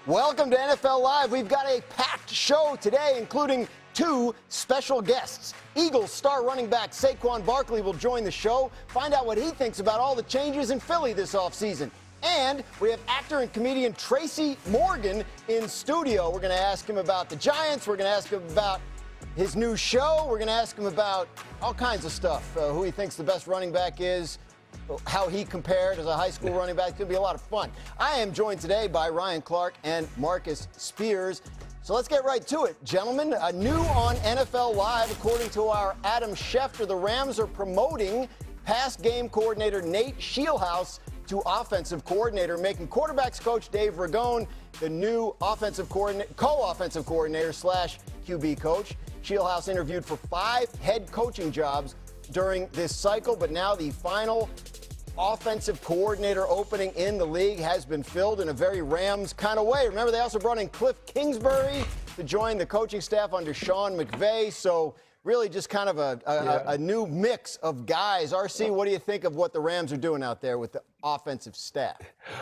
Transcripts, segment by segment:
Welcome to NFL Live. We've got a packed show today, including two special guests. Eagles star running back Saquon Barkley will join the show. Find out what he thinks about all the changes in Philly this offseason. And we have actor and comedian Tracy Morgan in studio. We're going to ask him about the Giants. We're going to ask him about his new show. We're going to ask him about all kinds of stuff, who he thinks the best running back is, how he compared as a high school running back. It's going to be a lot of fun. I am joined today by Ryan Clark and Marcus Spears. So let's get right to it, gentlemen. New on NFL Live, according to our Adam Schefter, the Rams are promoting past game coordinator Nate Scheelhaase to offensive coordinator, making quarterbacks coach Dave Ragone the new offensive coordinator, co-offensive coordinator / QB coach. Scheelhaase interviewed for 5 head coaching jobs during this cycle, but now the final offensive coordinator opening in the league has been filled in a very Rams kind of way. Remember, they also brought in Cliff Kingsbury to join the coaching staff under Sean McVay. So really just kind of a new mix of guys. RC, what do you think of what the Rams are doing out there with the offensive staff?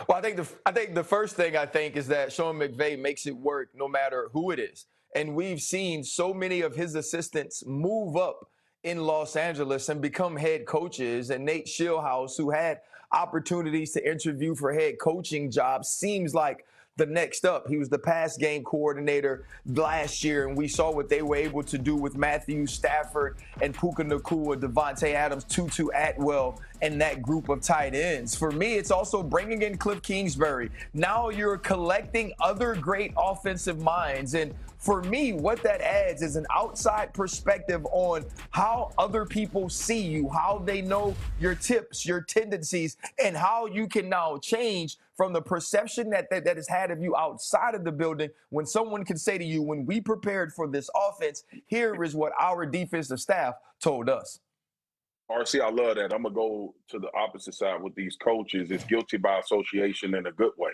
Well, I think the first thing I think is that Sean McVay makes it work no matter who it is. And we've seen so many of his assistants move up in Los Angeles and become head coaches. And Nate Scheelhaase, who had opportunities to interview for head coaching jobs, seems like the next up. He was the pass game coordinator last year, and we saw what they were able to do with Matthew Stafford and Puka Nacua, Devontae Adams, Tutu Atwell, and that group of tight ends. For me, it's also bringing in Cliff Kingsbury. Now you're collecting other great offensive minds, and for me, what that adds is an outside perspective on how other people see you, how they know your tips, your tendencies, and how you can now change from the perception that is had of you outside of the building when someone can say to you, when we prepared for this offense, here is what our defensive staff told us. RC, I love that. I'm going to go to the opposite side with these coaches. It's guilty by association in a good way.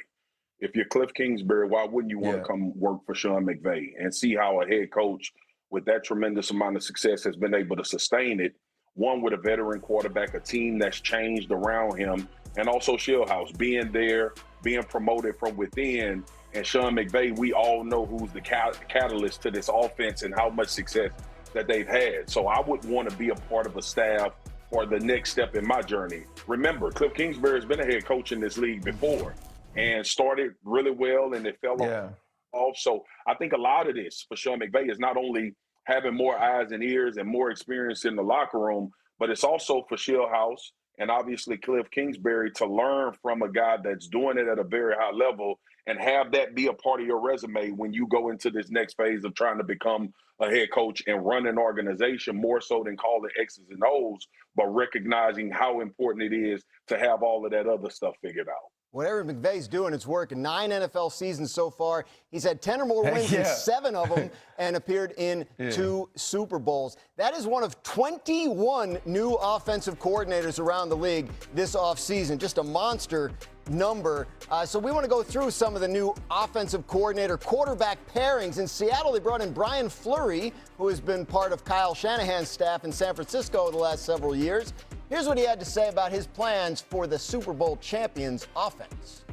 If you're Cliff Kingsbury, why wouldn't you want to come work for Sean McVay and see how a head coach with that tremendous amount of success has been able to sustain it? One, with a veteran quarterback, a team that's changed around him, and also Scheelhaase being there, being promoted from within. And Sean McVay, we all know who's the catalyst to this offense and how much success that they've had. So I would want to be a part of a staff for the next step in my journey. Remember, Cliff Kingsbury has been a head coach in this league before and started really well, and it fell off. So I think a lot of this for Sean McVay is not only having more eyes and ears and more experience in the locker room, but it's also for Scheelhaase and obviously Cliff Kingsbury to learn from a guy that's doing it at a very high level and have that be a part of your resume when you go into this next phase of trying to become a head coach and run an organization, more so than calling X's and O's, but recognizing how important it is to have all of that other stuff figured out. Whatever McVay's doing, it's working. 9 NFL seasons so far. He's had 10 or more wins in 7 of them and appeared in 2 Super Bowls. That is one of 21 new offensive coordinators around the league this offseason. Just a monster number. So we want to go through some of the new offensive coordinator quarterback pairings. In Seattle, they brought in Brian Fleury, who has been part of Kyle Shanahan's staff in San Francisco the last several years. Here's what he had to say about his plans for the Super Bowl champions offense.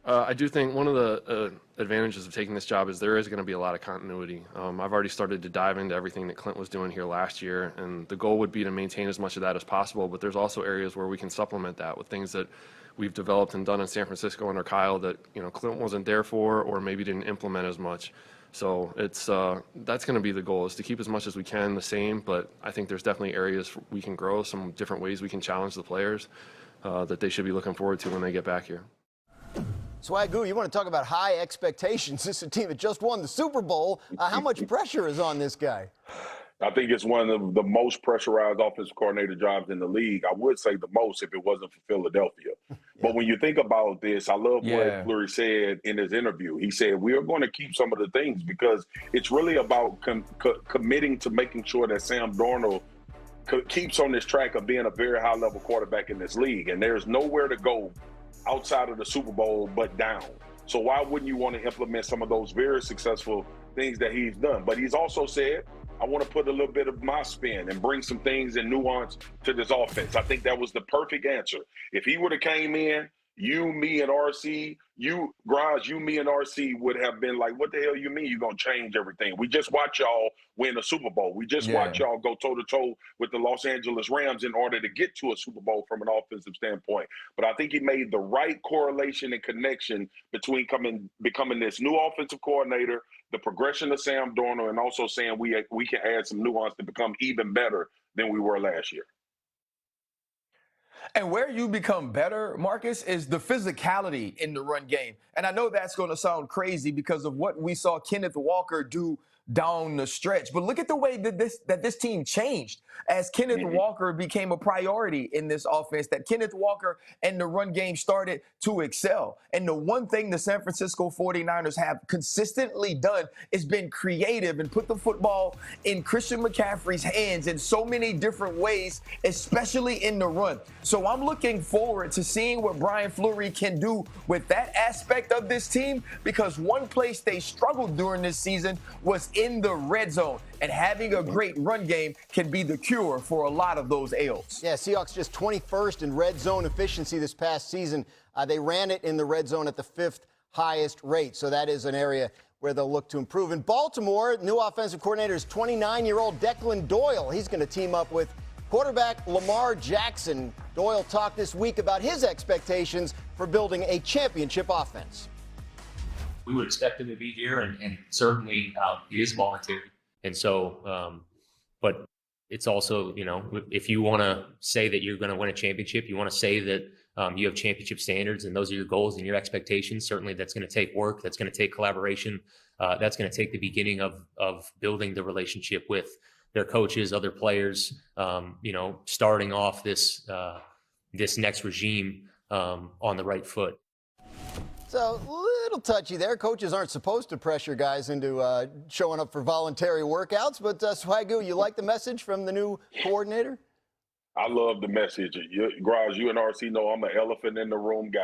I do think one of the advantages of taking this job is there is going to be a lot of continuity. I've already started to dive into everything that Clint was doing here last year, and the goal would be to maintain as much of that as possible, but there's also areas where we can supplement that with things that we've developed and done in San Francisco under Kyle that, you know, Clint wasn't there for or maybe didn't implement as much. So it's that's going to be the goal, is to keep as much as we can the same, but I think there's definitely areas we can grow, some different ways we can challenge the players that they should be looking forward to when they get back here. Swagoo, you want to talk about high expectations. This is a team that just won the Super Bowl. How much pressure is on this guy? I think it's one of the most pressurized offensive coordinator jobs in the league. I would say the most if it wasn't for Philadelphia. But when you think about this, I love what Fleury said in his interview. He said, we are going to keep some of the things because it's really about committing to making sure that Sam Darnold keeps on this track of being a very high-level quarterback in this league. And there's nowhere to go outside of the Super Bowl but down. So why wouldn't you want to implement some of those very successful things that he's done? But he's also said, I want to put a little bit of my spin and bring some things and nuance to this offense. I think that was the perfect answer. If he would have came in you, me, and RC, me, and RC would have been like, what the hell you mean you're going to change everything? We just watch y'all win a Super Bowl. We just watch y'all go toe-to-toe with the Los Angeles Rams in order to get to a Super Bowl from an offensive standpoint. But I think he made the right correlation and connection between becoming this new offensive coordinator, the progression of Sam Darnold, and also saying we can add some nuance to become even better than we were last year. And where you become better, Marcus, is the physicality in the run game. And I know that's going to sound crazy because of what we saw Kenneth Walker do down the stretch. But look at the way that this team changed as Kenneth Walker became a priority in this offense, that Kenneth Walker and the run game started to excel. And the one thing the San Francisco 49ers have consistently done is been creative and put the football in Christian McCaffrey's hands in so many different ways, especially in the run. So I'm looking forward to seeing what Brian Fleury can do with that aspect of this team, because one place they struggled during this season was in the red zone, and having a great run game can be the cure for a lot of those ails. Yeah, Seahawks just 21st in red zone efficiency this past season. They ran it in the red zone at the 5th highest rate, so that is an area where they'll look to improve. In Baltimore, new offensive coordinator is 29-year-old Declan Doyle. He's going to team up with quarterback Lamar Jackson. Doyle talked this week about his expectations for building a championship offense. We would expect him to be here, and certainly he is voluntary. And so, but it's also, if you want to say that you're going to win a championship, you want to say that you have championship standards and those are your goals and your expectations. Certainly that's going to take work. That's going to take collaboration. That's going to take the beginning of building the relationship with their coaches, other players, starting off this next regime on the right foot. So a little touchy there. Coaches aren't supposed to pressure guys into showing up for voluntary workouts. But Swagoo, you like the message from the new coordinator? I love the message. Graz, you and RC know I'm an elephant in the room guy.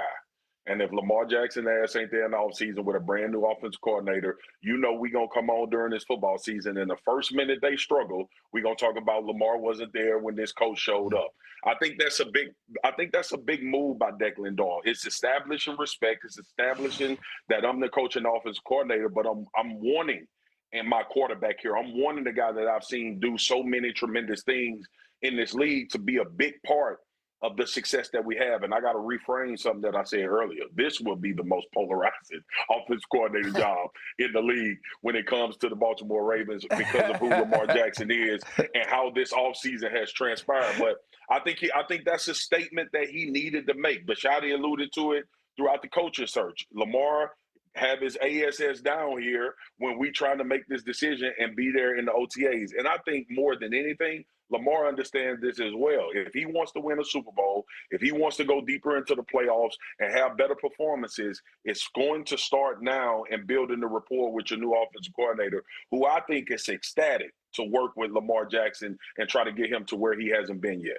And if Lamar Jackson ass ain't there in the offseason with a brand new offensive coordinator, we're going to come on during this football season. And the first minute they struggle, we're going to talk about Lamar wasn't there when this coach showed up. I think that's a big move by Declan Doyle. It's establishing respect. It's establishing that I'm the coach and offensive coordinator, but I'm wanting, and my quarterback here, I'm wanting the guy that I've seen do so many tremendous things in this league to be a big part of the success that we have. And I got to reframe something that I said earlier. This will be the most polarizing offensive coordinator job in the league when it comes to the Baltimore Ravens because of who Lamar Jackson is and how this offseason has transpired. But I think that's a statement that he needed to make. Bashadi alluded to it throughout the coaching search. Lamar have his ASS down here when we trying to make this decision and be there in the OTAs. And I think more than anything, Lamar understands this as well. If he wants to win a Super Bowl, if he wants to go deeper into the playoffs and have better performances, it's going to start now and building the rapport with your new offensive coordinator, who I think is ecstatic to work with Lamar Jackson and try to get him to where he hasn't been yet.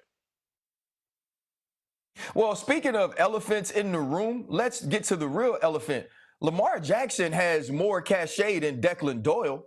Well, speaking of elephants in the room, let's get to the real elephant. Lamar Jackson has more cachet than Declan Doyle.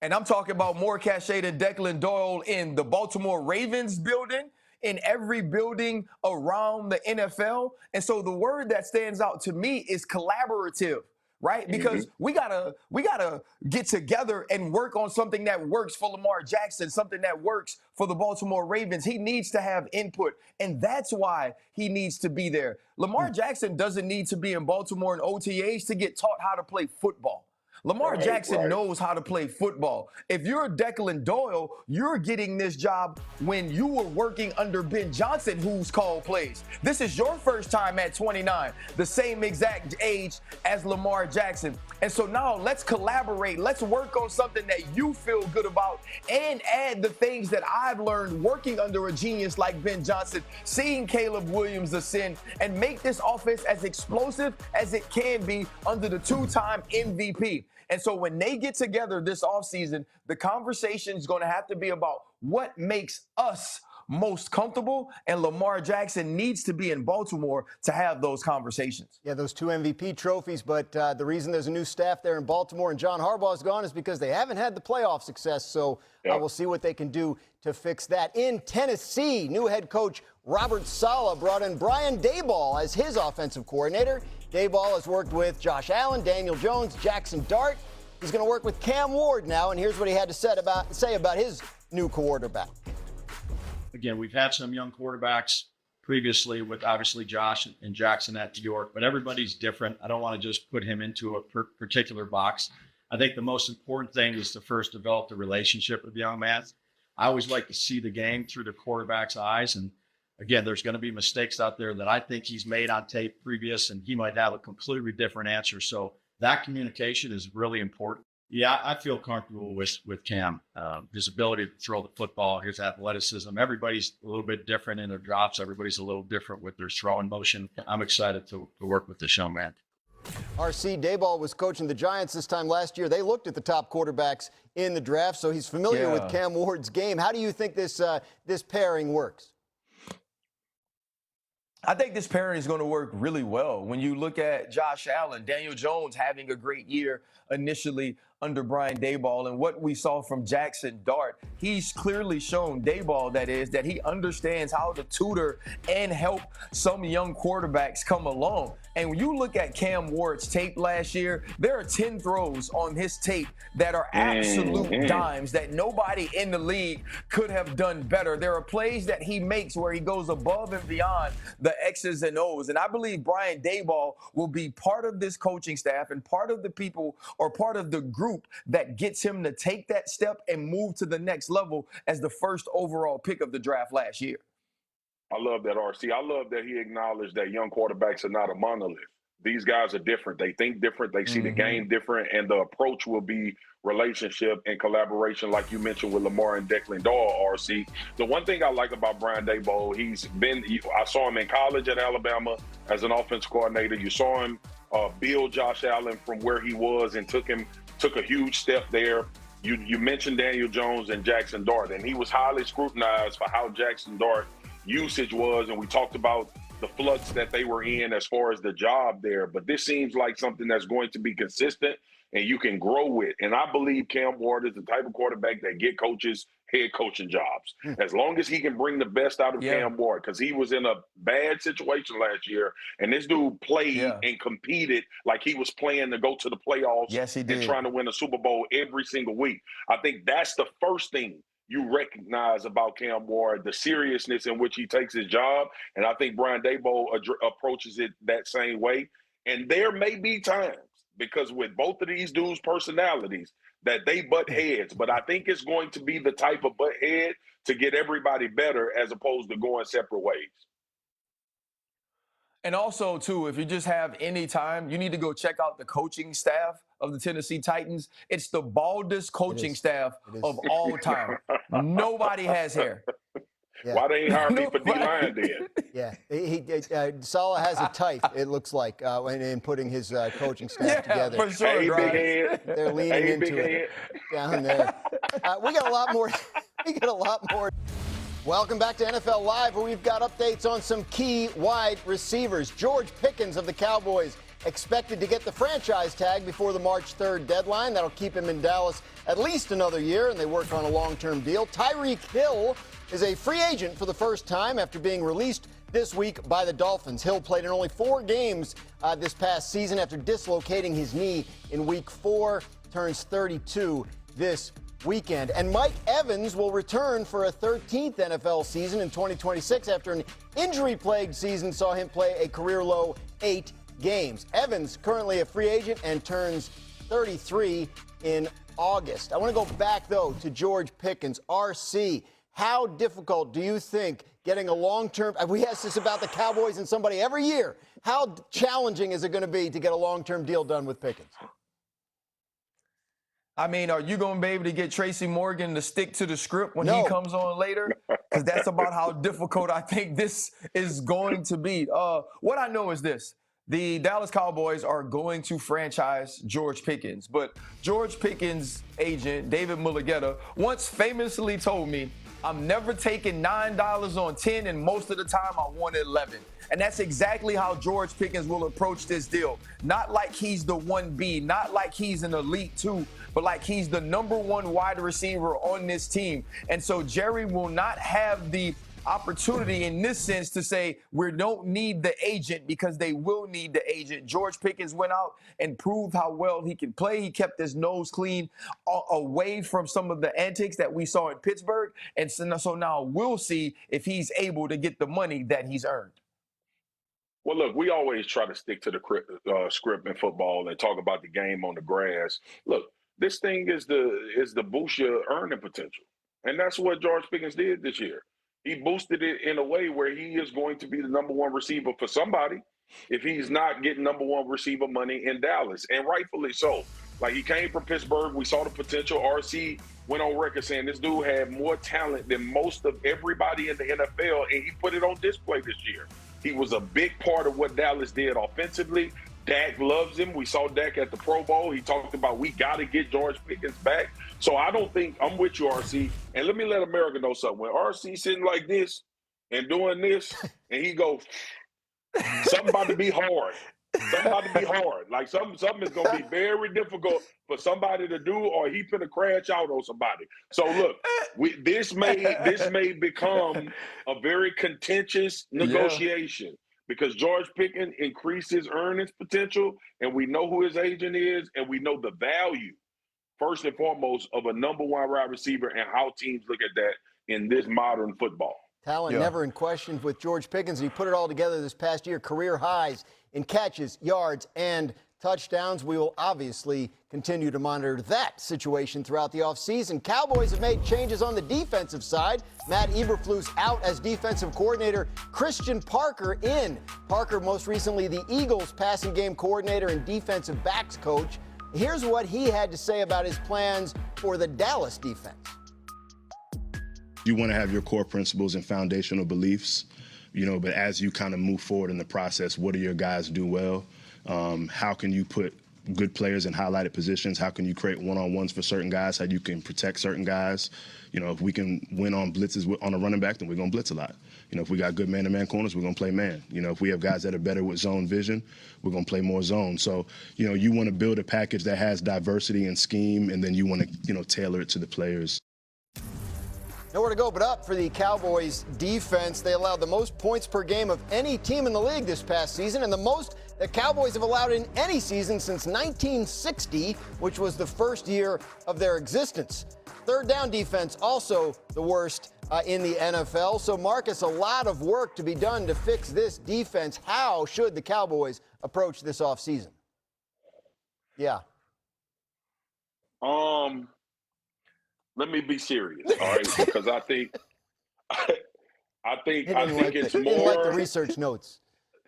And I'm talking about more cachet than Declan Doyle in the Baltimore Ravens building, in every building around the NFL. And so the word that stands out to me is collaborative, right? Because we gotta get together and work on something that works for Lamar Jackson, something that works for the Baltimore Ravens. He needs to have input, and that's why he needs to be there. Lamar Jackson doesn't need to be in Baltimore in OTAs to get taught how to play football. Lamar Jackson knows how to play football. If you're Declan Doyle, you're getting this job when you were working under Ben Johnson, who's called plays. This is your first time at 29, the same exact age as Lamar Jackson. And so now let's collaborate. Let's work on something that you feel good about and add the things that I've learned working under a genius like Ben Johnson, seeing Caleb Williams ascend, and make this offense as explosive as it can be under the two-time MVP. And so when they get together this offseason, the conversation is going to have to be about what makes us most comfortable, and Lamar Jackson needs to be in Baltimore to have those conversations. Yeah, those 2 MVP trophies, but the reason there's a new staff there in Baltimore and John Harbaugh's gone is because they haven't had the playoff success, so we'll see what they can do to fix that. In Tennessee, new head coach Robert Saleh brought in Brian Daboll as his offensive coordinator. Daboll has worked with Josh Allen, Daniel Jones, Jackson Dart. He's going to work with Cam Ward now, and here's what he had to say about his new quarterback. Again, we've had some young quarterbacks previously with obviously Josh and Jackson at New York, but everybody's different. I don't want to just put him into a particular box. I think the most important thing is to first develop the relationship with the young man. I always like to see the game through the quarterback's eyes. And again, there's going to be mistakes out there that I think he's made on tape previous, and he might have a completely different answer. So that communication is really important. Yeah, I feel comfortable with Cam. His ability to throw the football, his athleticism. Everybody's a little bit different in their drops. Everybody's a little different with their throwing motion. I'm excited to work with this young man. R.C. Daboll was coaching the Giants this time last year. They looked at the top quarterbacks in the draft, so he's familiar with Cam Ward's game. How do you think this pairing works? I think this pairing is going to work really well. When you look at Josh Allen, Daniel Jones having a great year initially under Brian Daboll, and what we saw from Jackson Dart, he's clearly shown, Daboll that is, that he understands how to tutor and help some young quarterbacks come along. And when you look at Cam Ward's tape last year, there are 10 throws on his tape that are absolute dimes that nobody in the league could have done better. There are plays that he makes where he goes above and beyond the X's and O's. And I believe Brian Daboll will be part of this coaching staff and part of the people or part of the group that gets him to take that step and move to the next level as the first overall pick of the draft last year. I love that, RC. I love that he acknowledged that young quarterbacks are not a monolith. These guys are different. They think different. They see the game different. And the approach will be relationship and collaboration, like you mentioned with Lamar and Declan Doyle, RC. The one thing I like about Brian Daboll, I saw him in college at Alabama as an offensive coordinator. You saw him build Josh Allen from where he was and took a huge step there. You mentioned Daniel Jones and Jackson Dart, and he was highly scrutinized for how Jackson Dart usage was, and we talked about the flux that they were in as far as the job there. But this seems like something that's going to be consistent and you can grow with. And I believe Cam Ward is the type of quarterback that get coaches head coaching jobs. As long as he can bring the best out of Cam Ward, because he was in a bad situation last year, and this dude played and competed like he was playing to go to the playoffs and trying to win a Super Bowl every single week. I think that's the first thing you recognize about Cam Ward, the seriousness in which he takes his job. And I think Brian Daboll approaches it that same way. And there may be times, because with both of these dudes' personalities, that they butt heads. But I think it's going to be the type of butt head to get everybody better as opposed to going separate ways. And also, too, if you just have any time, you need to go check out the coaching staff of the Tennessee Titans. It's the baldest coaching staff of all time. Nobody has hair. Why they ain't hired me for D-line then? Yeah, Saleh has a type, it looks like, in putting his coaching staff together. For sure, big head. They're leaning into it down there. We got a lot more. Welcome back to NFL Live, where we've got updates on some key wide receivers. George Pickens of the Cowboys expected to get the franchise tag before the March 3rd deadline. That'll keep him in Dallas at least another year, and they work on a long-term deal. Tyreek Hill is a free agent for the first time after being released this week by the Dolphins. Hill played in only 4 games this past season after dislocating his knee in Week 4. Turns 32 this weekend. And Mike Evans will return for a 13th NFL season in 2026 after an injury-plagued season saw him play a career-low 8 games. Evans currently a free agent and turns 33 in August. I want to go back, though, to George Pickens. RC, how difficult do you think getting a long-term – we ask this about the Cowboys and somebody every year. How challenging is it going to be to get a long-term deal done with Pickens? I mean, are you going to be able to get Tracy Morgan to stick to the script when he comes on later? Because that's about how difficult I think this is going to be. What I know is this. The Dallas Cowboys are going to franchise George Pickens. But George Pickens' agent, David Mulligetta, once famously told me I'm never taking $9 on 10, and most of the time I want 11. And that's exactly how George Pickens will approach this deal. Not like he's the 1B, not like he's an elite 2, but like he's the #1 wide receiver on this team. And so Jerry will not have the opportunity in this sense to say we don't need the agent, because they will need the agent. George Pickens went out and proved how well he can play. He kept his nose clean, away from some of the antics that we saw in Pittsburgh. And so now we'll see if he's able to get the money that he's earned. Well, look, we always try to stick to the script in football and talk about the game on the grass. Look, this thing is the boost your earning potential. And that's what George Pickens did this year. He boosted it in a way where he is going to be the #1 receiver for somebody if he's not getting #1 receiver money in Dallas, and rightfully so. Like, he came from Pittsburgh. We saw the potential. RC went on record saying this dude had more talent than most of everybody in the NFL, and he put it on display this year. He was a big part of what Dallas did offensively. Dak loves him. We saw Dak at the Pro Bowl. He talked about we got to get George Pickens back. So I don't think – I'm with you, RC. And let me let America know something. When RC sitting like this and doing this, and he goes, something about to be hard. Something about to be hard. Like something is going to be very difficult for somebody to do, or he finna crash out on somebody. So look, this may become a very contentious negotiation. Because George Pickens increased his earnings potential, and we know who his agent is, and we know the value, first and foremost, of a #1 wide receiver and how teams look at that in this modern football. Talent never in question with George Pickens, and he put it all together this past year. Career highs in catches, yards, and touchdowns. We will obviously continue to monitor that situation throughout the offseason. Cowboys have made changes on the defensive side. Matt Eberflus out as defensive coordinator. Christian Parker in. Parker, most recently the Eagles passing game coordinator and defensive backs coach. Here's what he had to say about his plans for the Dallas defense. You want to have your core principles and foundational beliefs, but as you kind of move forward in the process, what do your guys do well? How can you put good players in highlighted positions? How can you create one-on-ones for certain guys? How you can protect certain guys? If we can win on blitzes on a running back, then we're going to blitz a lot. If we got good man-to-man corners, we're going to play man. If we have guys that are better with zone vision, we're going to play more zone. So, you want to build a package that has diversity and scheme, and then you want to, tailor it to the players. Nowhere to go but up for the Cowboys defense. They allowed the most points per game of any team in the league this past season, and the most the Cowboys have allowed in any season since 1960, which was the first year of their existence. Third down defense also the worst in the NFL. So, Marcus, a lot of work to be done to fix this defense. How should the Cowboys approach this offseason? Yeah. Let me be serious, all right? Because I think it's more. He didn't like the research notes.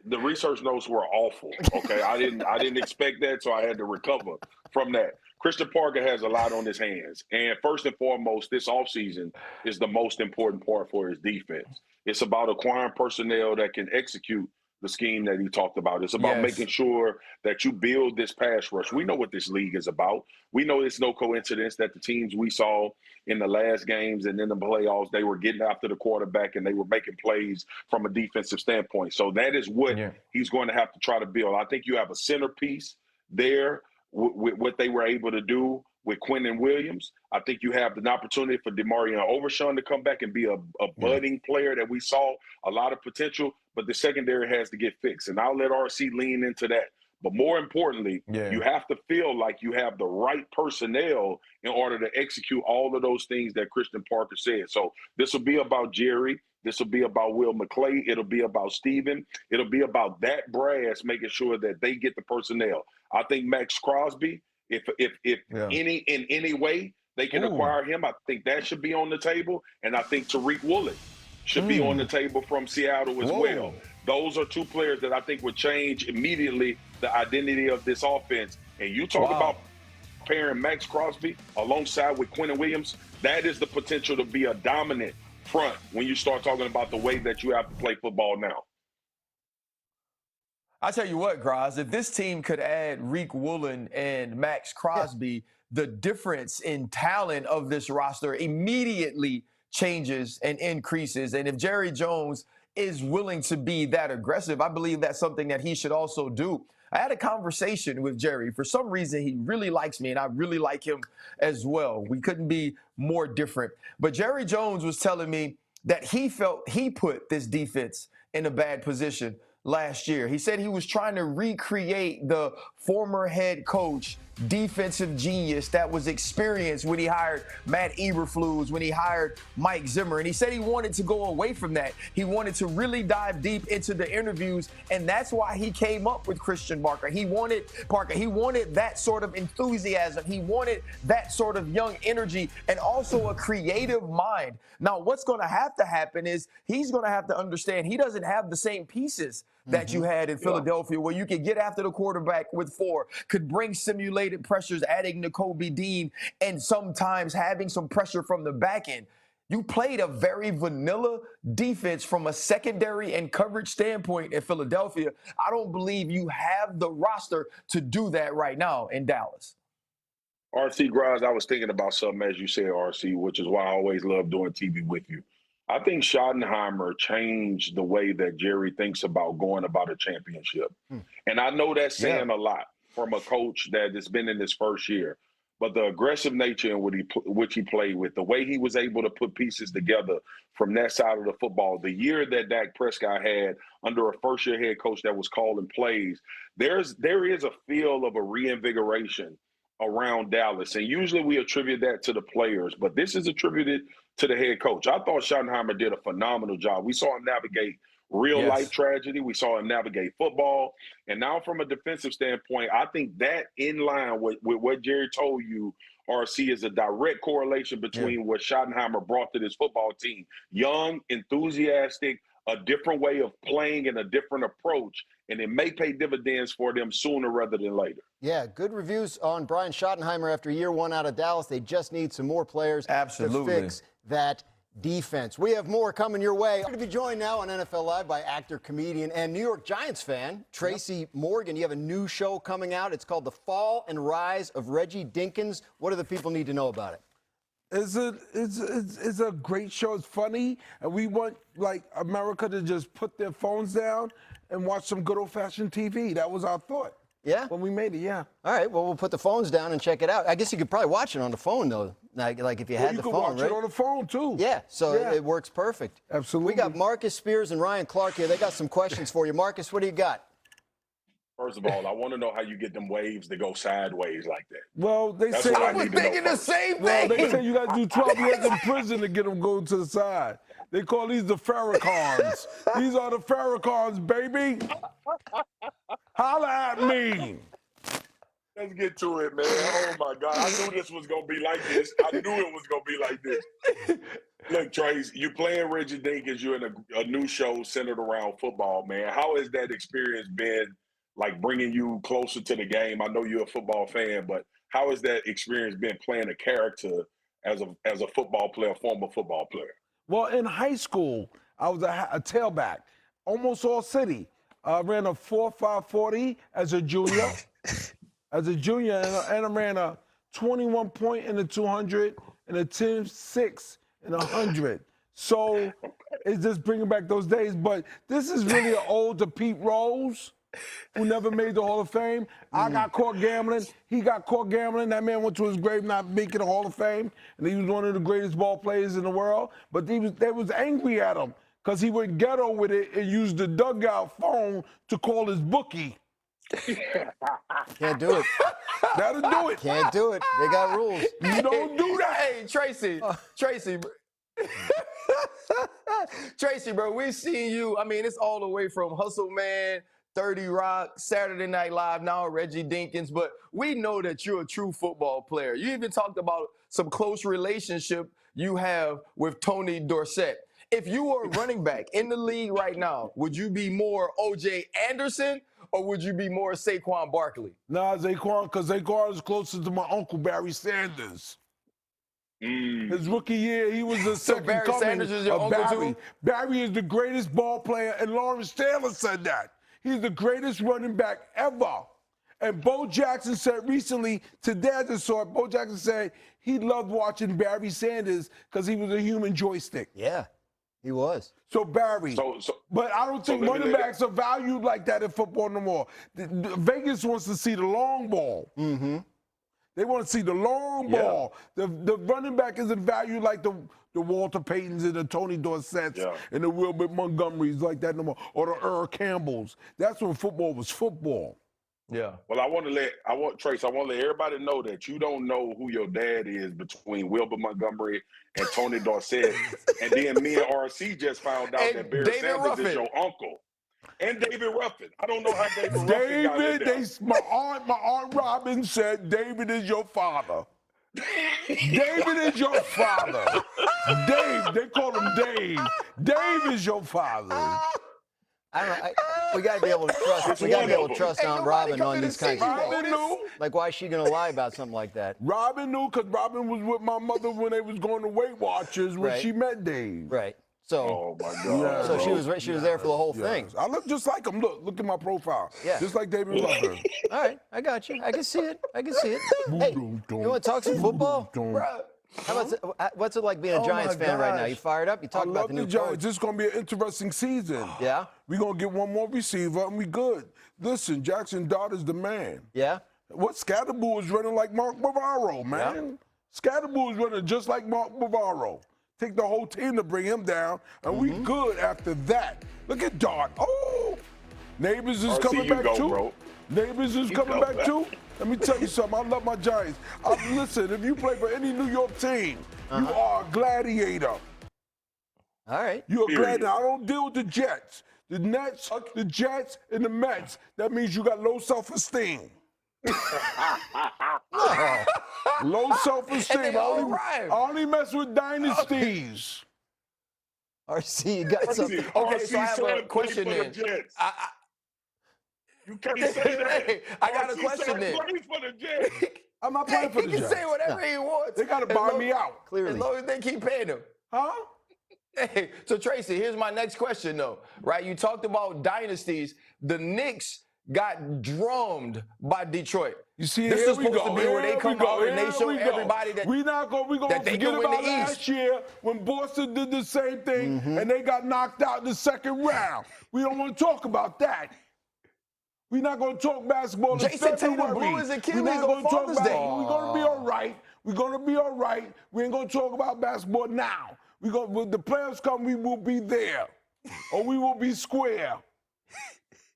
The research notes were awful. Okay, I didn't expect that, so I had to recover from that. Christian Parker has a lot on his hands, and first and foremost, this offseason is the most important part for his defense. It's about acquiring personnel that can execute the scheme that he talked about. It's about making sure that you build this pass rush. We know what this league is about. We know it's no coincidence that the teams we saw in the last games and in the playoffs, they were getting after the quarterback and they were making plays from a defensive standpoint. So that is what he's going to have to try to build. I think you have a centerpiece there with what they were able to do with Quentin Williams. I think you have an opportunity for DeMarion Overshawn to come back and be a budding player that we saw a lot of potential, but the secondary has to get fixed. And I'll let RC lean into that. But more importantly, you have to feel like you have the right personnel in order to execute all of those things that Christian Parker said. So this will be about Jerry. This will be about Will McClay. It'll be about Steven. It'll be about that brass making sure that they get the personnel. I think Maxx Crosby, if in any way they can acquire him, I think that should be on the table. And I think Tyreek Woolen should be on the table from Seattle as well. Those are two players that I think would change immediately the identity of this offense. And you talk about pairing Maxx Crosby alongside with Quentin Williams, that is the potential to be a dominant front when you start talking about the way that you have to play football now. I tell you what, Graz, if this team could add Reek Woolen and Maxx Crosby, the difference in talent of this roster immediately changes and increases. And if Jerry Jones is willing to be that aggressive, I believe that's something that he should also do. I had a conversation with Jerry. For some reason, he really likes me, and I really like him as well. We couldn't be more different. But Jerry Jones was telling me that he felt he put this defense in a bad position last year. He said he was trying to recreate the former head coach defensive genius that was experienced when he hired Matt Eberflus, when he hired Mike Zimmer. And he said he wanted to go away from that. He wanted to really dive deep into the interviews, and that's why he came up with Christian Parker. He wanted that sort of enthusiasm. He wanted that sort of young energy and also a creative mind. Now, what's going to happen is he's going to have to understand he doesn't have the same pieces that you had in Philadelphia, where you could get after the quarterback with 4, could bring simulated pressures, adding Nakobe Dean, and sometimes having some pressure from the back end. You played a very vanilla defense from a secondary and coverage standpoint in Philadelphia. I don't believe you have the roster to do that right now in Dallas. RC Graz, I was thinking about something as you said, RC, which is why I always love doing TV with you. I think Schottenheimer changed the way that Jerry thinks about going about a championship. And I know that's saying a lot from a coach that has been in his first year. But the aggressive nature in which he played with, the way he was able to put pieces together from that side of the football, the year that Dak Prescott had under a first-year head coach that was calling plays, there is a feel of a reinvigoration around Dallas. And usually we attribute that to the players, but this is attributed to the head coach. I thought Schottenheimer did a phenomenal job. We saw him navigate real-life tragedy. We saw him navigate football. And now from a defensive standpoint, I think that in line with what Jerry told you, RC, is a direct correlation between what Schottenheimer brought to this football team. Young, enthusiastic, a different way of playing and a different approach, and it may pay dividends for them sooner rather than later. Yeah, good reviews on Brian Schottenheimer after year 1 out of Dallas. They just need some more players to fix that defense. We have more coming your way. We're going to be joined now on NFL Live by actor, comedian, and New York Giants fan, Tracy Morgan. You have a new show coming out. It's called The Fall and Rise of Reggie Dinkins. What do the people need to know about it? It's a great show. It's funny, and we want like America to just put their phones down and watch some good old-fashioned TV. That was our thought. Yeah? When we made it, yeah. All right, well, we'll put the phones down and check it out. I guess you could probably watch it on the phone, though, like if you had the phone, right? You could watch it on the phone, too. Yeah, so it works perfect. Absolutely. We got Marcus Spears and Ryan Clark here. They got some questions for you. Marcus, what do you got? First of all, I want to know how you get them waves to go sideways like that. Well, they say I was thinking the same thing. Well, they say you got to do 12 years in prison to get them going to the side. They call these the Farrakhan's. These are the Farrakhan's, baby. Holla at me. Let's get to it, man. Oh, my God. I knew this was going to be like this. I knew it was going to be like this. Look, Trace, you playing Reggie Dinkins. You're in a new show centered around football, man. How has that experience been, like, bringing you closer to the game? I know you're a football fan, but how has that experience been playing a character as a football player, former football player? Well, in high school, I was a tailback, almost all city. I ran a 4.5 40 as a junior. And I ran a 21-point in the 200 and a 10.6 in 100. So it's just bringing back those days. But this is really an ode to Pete Rose, who never made the Hall of Fame. I got caught gambling. He got caught gambling. That man went to his grave not making the Hall of Fame. And he was one of the greatest ball players in the world. But they was angry at him because he went ghetto with it and used the dugout phone to call his bookie. Can't do it. That'll do it. Can't do it. They got rules. You don't do that. Hey, Tracy. Tracy, bro, we've seen you. I mean, it's all the way from Hustle Man, 30 Rock, Saturday Night Live, now Reggie Dinkins, but we know that you're a true football player. You even talked about some close relationship you have with Tony Dorsett. If you were a running back in the league right now, would you be more O.J. Anderson or would you be more Saquon Barkley? Nah, Saquon, because Saquon is closer to my uncle Barry Sanders. His rookie year, he was the second Barry coming Sanders is your of uncle Barry. too? Barry is the greatest ball player, and Lawrence Taylor said that. He's the greatest running back ever. And Bo Jackson said recently, today I just saw it, Bo Jackson said he loved watching Barry Sanders because he was a human joystick. Yeah, he was. So Barry, but I don't think running backs are valued like that in football no more. Vegas wants to see the long ball. Mm-hmm. They want to see the long ball. The running back isn't valued like the Walter Paytons and the Tony Dorsetts and the Wilbert Montgomerys like that no more, or the Earl Campbells. That's when football was football. Yeah. Well, Trace, I want to let everybody know that you don't know who your dad is between Wilbur Montgomery and Tony Dorsett. And then me and RC just found out that Barry Sanders is your uncle. And David Ruffin. I don't know how David Ruffin got in there. My aunt Robin said David is your father. David is your father. Dave, they call him Dave. Dave is your father. I don't know. We got to be able to trust. We got to be able to trust Aunt Robin on these kinds of things. Robin knew. Like, why is she going to lie about something like that? Robin knew because Robin was with my mother when they was going to Weight Watchers when she met Dave. Right. So, oh my God. So she was there for the whole thing. I look just like him. Look at my profile. Yeah. Just like David Ruffin. All right, I got you. I can see it. Hey, you want to talk some football? What's it like being a Giants fan right now? You fired up? You talking about the new Giants. This is going to be an interesting season. Yeah? We're going to get one more receiver, and we good. Listen, Jackson Dart is the man. Yeah? What Scatterboo is running like Mark Bavaro, man. Yeah. Scatterboo is running just like Mark Bavaro. Take the whole team to bring him down, and we good after that. Look at Dart. Oh! Neighbors is coming back too. Bro. Neighbors is coming back too. Let me tell you something. I love my Giants. Listen, if you play for any New York team, you are a gladiator. All right. You're a gladiator. I don't deal with the Jets. The Nets, the Jets, and the Mets. That means you got low self-esteem. Low self-esteem. I only mess with dynasties. RC, you got something. Okay, so I have a question then. You can't say that. I got a question then. I'm not playing for the Jets. He can say whatever he wants. They got to buy me out. Clearly. As long as they keep paying him. Huh? Hey, so Tracy, here's my next question though, right? You talked about dynasties. The Knicks got drummed by Detroit. You see, this here is we supposed go. to be where they come out and they show everybody that we're gonna forget about last year when Boston did the same thing and they got knocked out in the second round. We don't want to talk about that. We're not going to talk basketball in Jason Tatum February. blew his Achilles We're not going to talk Father's Day. We're going to be all right. We're going to be all right. We ain't going to talk about basketball now. When the playoffs come, we will be there, or we will be square.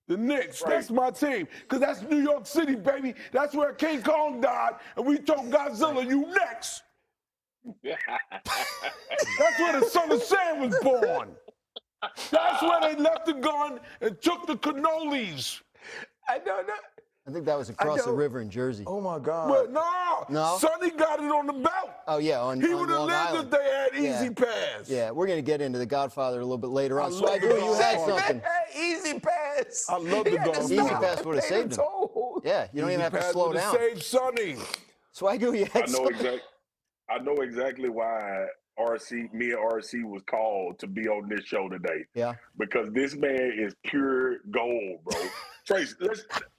The Knicks, that's my team, because that's New York City, baby. That's where King Kong died, and we told Godzilla, you next. That's where the Son of Sam was born. That's where they left the gun and took the cannolis. I don't know. I think that was across the river in Jersey. Oh my God. But no. Sonny got it on the belt. Oh yeah, he would have lived if they had easy pass. Yeah, we're gonna get into the Godfather a little bit later on. So I knew you had something. Easy pass. I love the Godfather. Easy pass would have saved him. Yeah, you don't even have to slow down. Save Sonny. So I knew you had something. I know exactly why me and RC was called to be on this show today. Yeah. Because this man is pure gold, bro. Trace,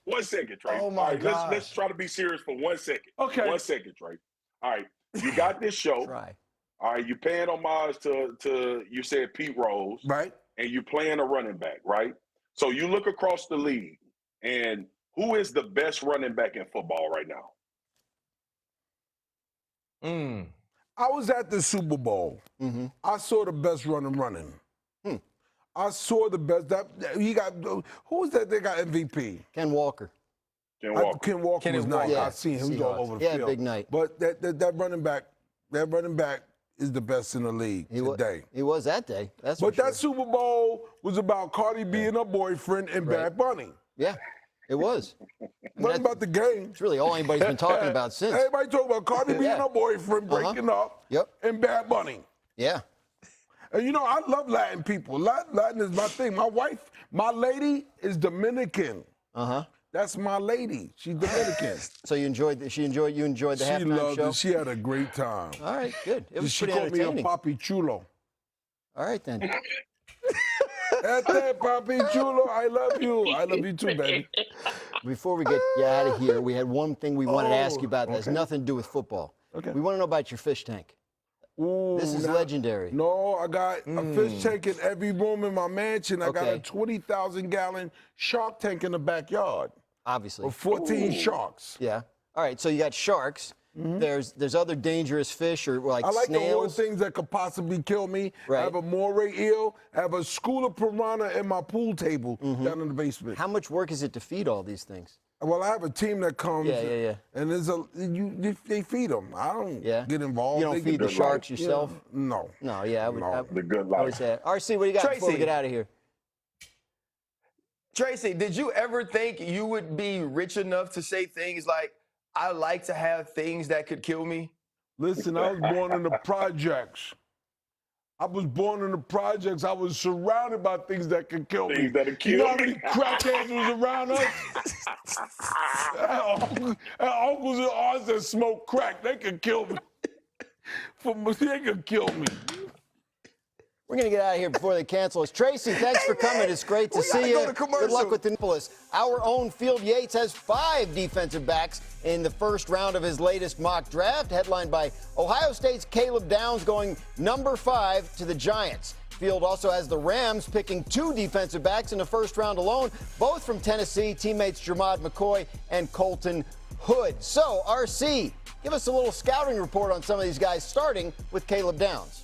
one second, Trace. Oh my God. Let's try to be serious for 1 second. Okay. 1 second, Trace. All right. You got this show. Try. All right. You paying homage to you said Pete Rose. Right. And you playing a running back, right? So you look across the league, and who is the best running back in football right now? I was at the Super Bowl. I saw the best running. I saw the best. Who was that? They got MVP. Ken Walker. Ken Walker was nice. Yeah. I seen him. He was all over the field. Yeah, big night. But that running back is the best in the league today. He was that day. That's but for that sure. Super Bowl was about Cardi B and her boyfriend and Bad Bunny. Yeah, it was. What about the game? It's really all anybody's been talking about since. Everybody talking about Cardi B and her boyfriend breaking up. Yep. And Bad Bunny. Yeah. And you know, I love Latin people. Latin is my thing. My wife, my lady is Dominican. That's my lady. She's Dominican. So you enjoyed the halftime show? She had a great time. All right, good. It was she pretty called me a entertaining. papi chulo. All right then. Ete papi chulo, I love you. I love you too, baby. Before we get you out of here, we had one thing we wanted to ask you about that has nothing to do with football. Okay. We want to know about your fish tank. Ooh, This is legendary. No, I got a fish tank in every room in my mansion. I got a 20,000-gallon shark tank in the backyard. Obviously. With 14 sharks. Yeah. All right, so you got sharks. There's other dangerous fish or like I like the snails. things that could possibly kill me. Right. I have a moray eel. I have a school of piranha in my pool table down in the basement. How much work is it to feed all these things? Well, I have a team that comes. Yeah. And they feed them. I don't get involved. You don't feed the sharks yourself? No. No, yeah. The good I life. would say. RC, what do you got before we Tracy. get out of here? Tracy, did you ever think you would be rich enough to say things like, I like to have things that could kill me? Listen, I was born in the projects. I was surrounded by things that could kill me. Things that'll kill You know how me. many crackheads was around us? Uncles and aunts that smoke crack, they could kill me. They could kill me. We're going to get out of here before they cancel us. Tracy, thanks for coming. It's great to see you. Good luck with the Nicholas. Our own Field Yates has 5 defensive backs in the first round of his latest mock draft, headlined by Ohio State's Caleb Downs going number 5 to the Giants. Field also has the Rams picking 2 defensive backs in the first round alone, both from Tennessee, teammates Jermod McCoy and Colton Hood. So, RC, give us a little scouting report on some of these guys, starting with Caleb Downs.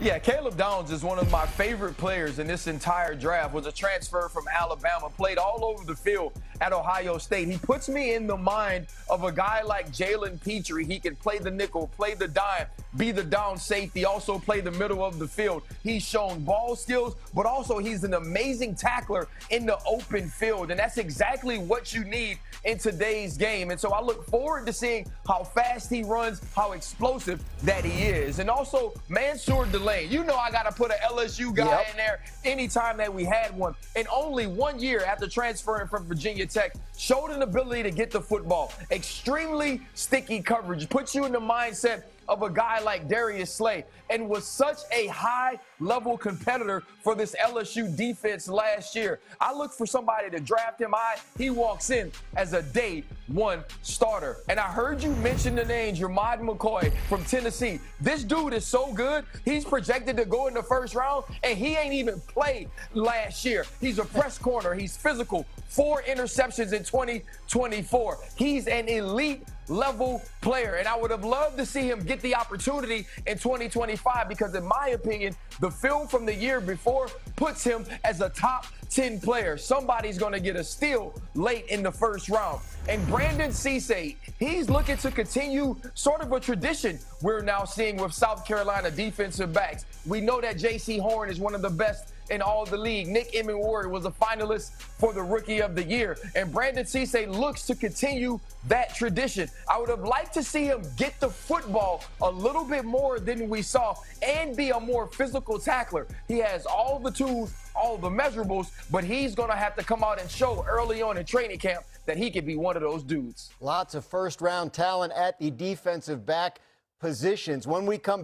Yeah, Caleb Downs is one of my favorite players in this entire draft. Was a transfer from Alabama, played all over the field at Ohio State. He puts me in the mind of a guy like Jalen Petrie. He can play the nickel, play the dime, be the down safety, also play the middle of the field. He's shown ball skills, but also he's an amazing tackler in the open field, and that's exactly what you need in today's game. And so I look forward to seeing how fast he runs, how explosive that he is. And also, Mansour Delane. You know I got to put an LSU guy in there anytime that we had one. And only 1 year after transferring from Virginia Tech, showed an ability to get the football. Extremely sticky coverage. Puts you in the mindset of a guy like Darius Slay, and was such a high-level competitor for this LSU defense last year. I look for somebody to draft him high. He walks in as a day 1 starter. And I heard you mention the name Jermod McCoy from Tennessee. This dude is so good. He's projected to go in the first round, and he ain't even played last year. He's a press corner. He's physical. 4 interceptions in 2024. He's an elite level player, and I would have loved to see him get the opportunity in 2025 because, in my opinion, the film from the year before puts him as a top 10 player. Somebody's going to get a steal late in the first round. And Brandon Cisse, he's looking to continue sort of a tradition we're now seeing with South Carolina defensive backs. We know that J.C. Horn is one of the best in all the league. Nick Emmenward was a finalist for the Rookie of the Year. And Brandon Cisse looks to continue that tradition. I would have liked to see him get the football a little bit more than we saw and be a more physical tackler. He has all the tools, all the measurables, but he's going to have to come out and show early on in training camp that he could be one of those dudes. Lots of first-round talent at the defensive back positions. When we come back,